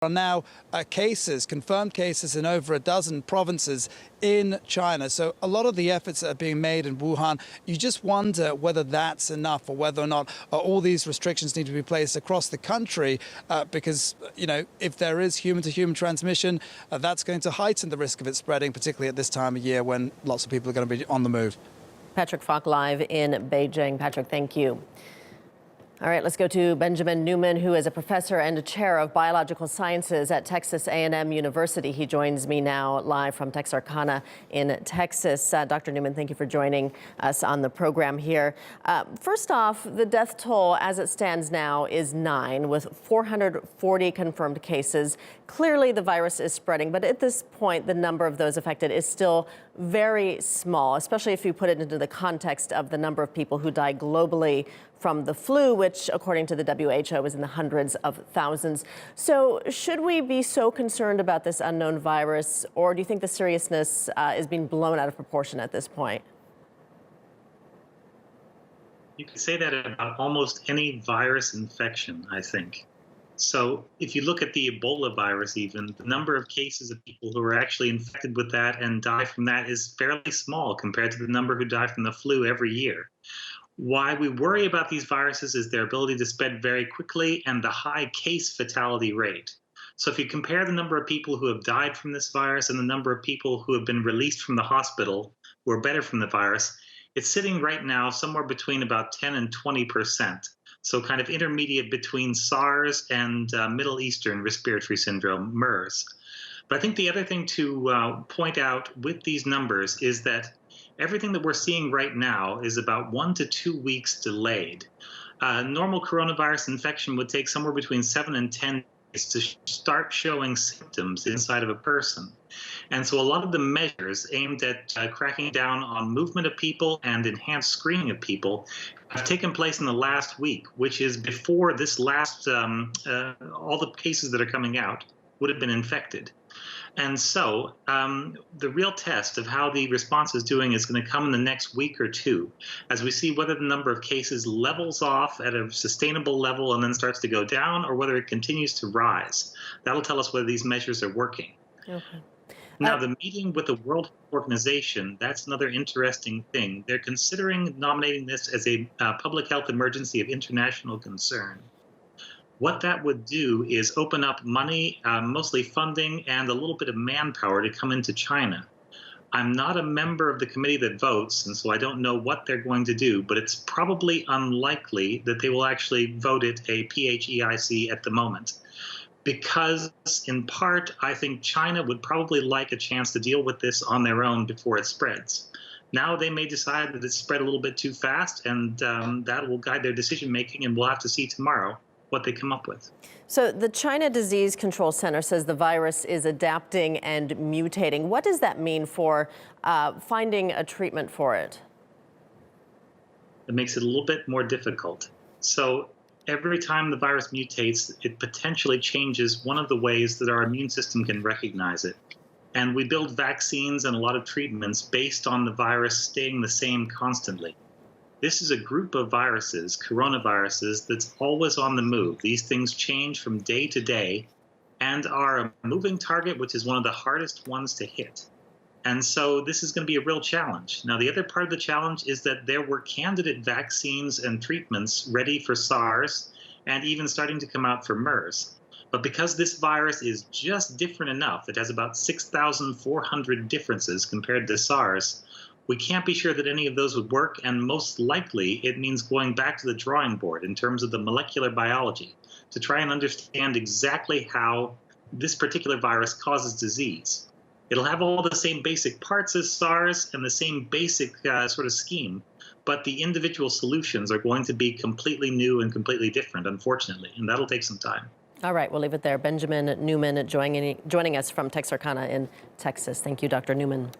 are now confirmed cases in over a dozen provinces in China. So a lot of the efforts that are being made in Wuhan, you just wonder whether that's enough or whether or not all these restrictions need to be placed across the country because, you know, if there is human-to-human transmission, that's going to heighten the risk of it spreading, particularly at this time of year when lots of people are going to be on the move. Patrick Falk live in Beijing. Patrick, thank you. All right, let's go to Benjamin Newman, who is a professor and a chair of biological sciences at Texas A&M University. He joins me now live from Texarkana in Texas. Dr. Newman, thank you for joining us on the program here. First off, the death toll as it stands now is 9, with 440 confirmed cases. Clearly, the virus is spreading, but at this point, the number of those affected is still very small, especially if you put it into the context of the number of people who die globally from the flu, which, according to the WHO, is in the hundreds of thousands. So should we be so concerned about this unknown virus, or do you think the seriousness is being blown out of proportion at this point? You can say that about almost any virus infection, I think. So if you look at the Ebola virus even, the number of cases of people who are actually infected with that and die from that is fairly small compared to the number who die from the flu every year. Why we worry about these viruses is their ability to spread very quickly and the high case fatality rate. So if you compare the number of people who have died from this virus and the number of people who have been released from the hospital who are better from the virus, it's sitting right now somewhere between about 10 and 20%. So kind of intermediate between SARS and Middle Eastern respiratory syndrome, MERS. But I think the other thing to point out with these numbers is that everything that we're seeing right now is about 1 to 2 weeks delayed. Normal coronavirus infection would take somewhere between 7 and 10 days to start showing symptoms inside of a person. And so a lot of the measures aimed at cracking down on movement of people and enhanced screening of people have taken place in the last week, which is before this last, all the cases that are coming out would have been infected. And so the real test of how the response is doing is going to come in the next week or two as we see whether the number of cases levels off at a sustainable level and then starts to go down, or whether it continues to rise. That'll tell us whether these measures are working. Okay. Now, the meeting with the World Health Organization, that's another interesting thing. They're considering nominating this as a public health emergency of international concern. What that would do is open up money, mostly funding, and a little bit of manpower to come into China. I'm not a member of the committee that votes, and so I don't know what they're going to do, but it's probably unlikely that they will actually vote it a PHEIC at the moment. Because, in part, I think China would probably like a chance to deal with this on their own before it spreads. Now they may decide that it's spread a little bit too fast, and that will guide their decision-making, and we'll have to see tomorrow what they come up with. So the China Disease Control Center says the virus is adapting and mutating. What does that mean for finding a treatment for it? It makes it a little bit more difficult. So every time the virus mutates, it potentially changes one of the ways that our immune system can recognize it. And we build vaccines and a lot of treatments based on the virus staying the same constantly. This is a group of viruses, coronaviruses, that's always on the move. These things change from day to day and are a moving target, which is one of the hardest ones to hit. And so this is going to be a real challenge. Now, the other part of the challenge is that there were candidate vaccines and treatments ready for SARS and even starting to come out for MERS. But because this virus is just different enough, it has about 6,400 differences compared to SARS, we can't be sure that any of those would work, and most likely it means going back to the drawing board in terms of the molecular biology to try and understand exactly how this particular virus causes disease. It'll have all the same basic parts as SARS and the same basic sort of scheme, but the individual solutions are going to be completely new and completely different, unfortunately, and that'll take some time. All right, we'll leave it there. Benjamin Newman joining us from Texarkana in Texas. Thank you, Dr. Newman.